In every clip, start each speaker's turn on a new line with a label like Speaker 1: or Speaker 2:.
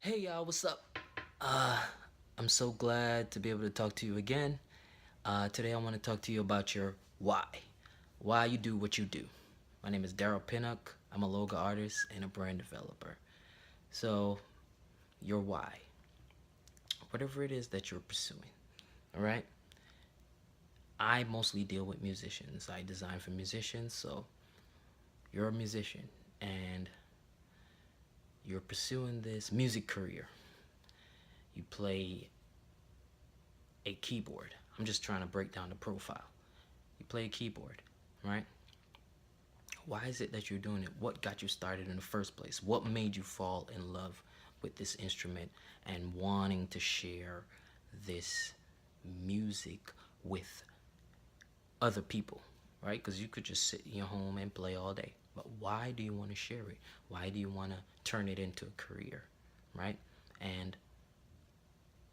Speaker 1: Hey y'all, what's up? Uh, I'm so glad to be able to talk to you again. Today I want to talk to you about your why you do what you do. My name is Daryl Pinnock. I'm a logo artist and a brand developer. So, your why, whatever it is that you're pursuing, all right? I mostly deal with musicians. I design for musicians, so you're a musician and you're pursuing this music career. You play a keyboard. I'm just trying to break down the profile. You play a keyboard, right? Why is it that you're doing it? What got you started in the first place? What made you fall in love with this instrument and wanting to share this music with other people, right? Because you could just sit in your home and play all day. But why do you want to share it? Why do you want to turn it into a career, right? And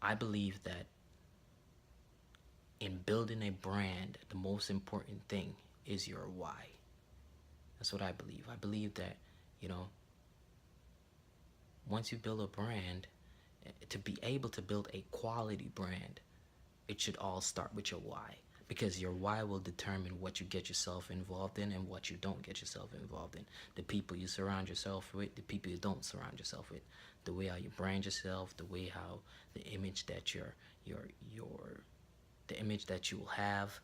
Speaker 1: I believe that in building a brand, the most important thing is your why. That's what I believe. I believe that, you know, once you build a brand, to be able to build a quality brand, it should all start with your why. Because your why will determine what you get yourself involved in and what you don't get yourself involved in. The people you surround yourself with, the people you don't surround yourself with, the way how you brand yourself, the way how the image that your your the image that you will have.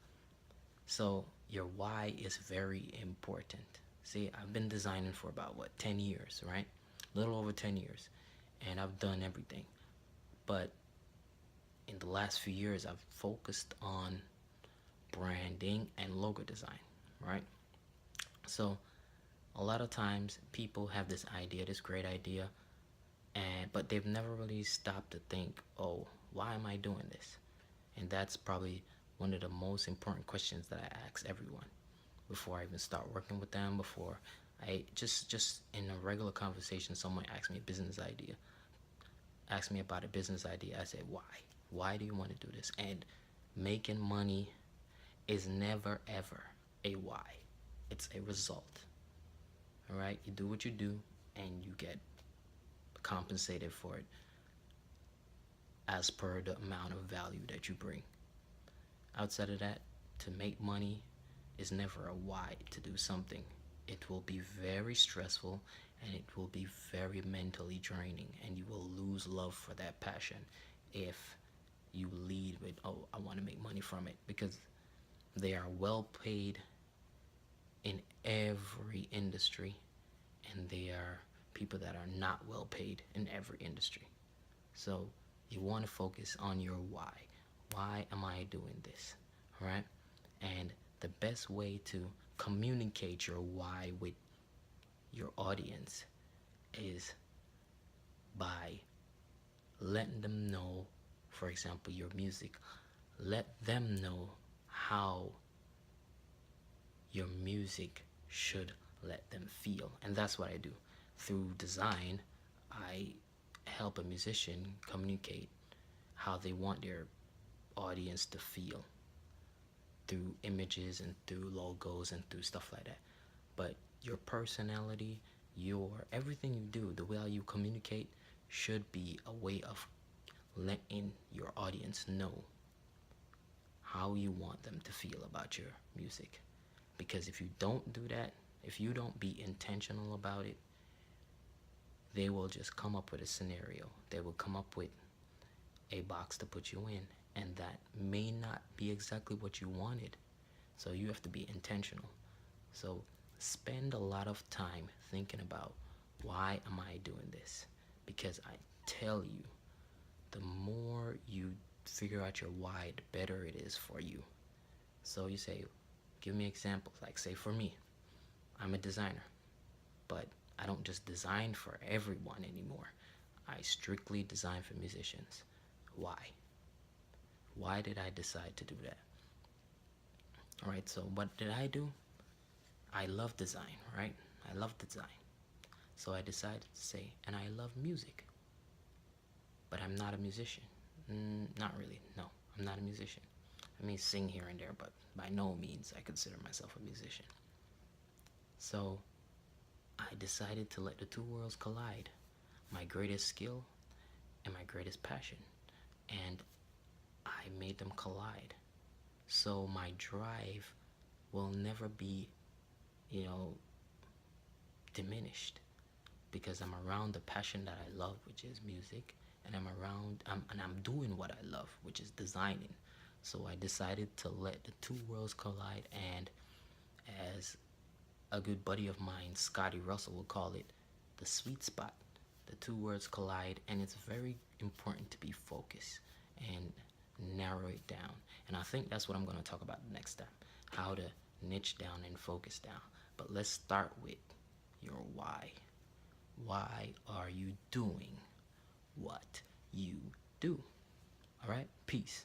Speaker 1: So your why is very important. See, I've been designing for about 10 years, right? A little over 10 years. And I've done everything. But in the last few years, I've focused on branding and logo design, right? So a lot of times people have this idea, this great idea, and but they've never really stopped to think, "Oh, why am I doing this?" And that's probably one of the most important questions that I ask everyone before I even start working with them. Before I just in a regular conversation, someone asks me a business idea, ask me about a business idea. I say, why? Why do you want to do this? And making money is never ever a why. It's a result. All right, you do what you do, and you get compensated for it as per the amount of value that you bring. Outside of that, to make money is never a why to do something. It will be very stressful and it will be very mentally draining, and you will lose love for that passion if you lead with, oh, I want to make money from it, because they are well paid in every industry, and they are people that are not well paid in every industry. So you want to focus on your why. Why am I doing this? All right? And the best way to communicate your why with your audience is by letting them know, for example, your music. Let them know how your music should let them feel. And that's what I do. Through design, I help a musician communicate how they want their audience to feel through images and through logos and through stuff like that. But your personality, your everything you do, the way how you communicate should be a way of letting your audience know how you want them to feel about your music. Because if you don't do that, if you don't be intentional about it, they will just come up with a scenario. They will come up with a box to put you in, and that may not be exactly what you wanted. So you have to be intentional. So spend a lot of time thinking about, why am I doing this? Because I tell you, the more you figure out your why, the better it is for you. So you say, give me examples. Like, say for me, I'm a designer, but I don't just design for everyone anymore. I strictly design for musicians. Why? Why did I decide to do that? All right, so what did I do? I love design, right? I love design. So I decided to say, and I love music, but I'm not a musician. Not really, no, I'm not a musician. I may sing here and there, but by no means I consider myself a musician. So I decided to let the two worlds collide. My greatest skill, and my greatest passion. And I made them collide. So my drive will never be, you know, diminished because I'm around the passion that I love, which is music, and I'm doing what I love, which is designing. So I decided to let the two worlds collide, and as a good buddy of mine, Scotty Russell, would call it, the sweet spot. The two words collide, and it's very important to be focused and narrow it down. And I think that's what I'm going to talk about next time, how to niche down and focus down. But let's start with your why. Why are you doing what you do? All right? Peace.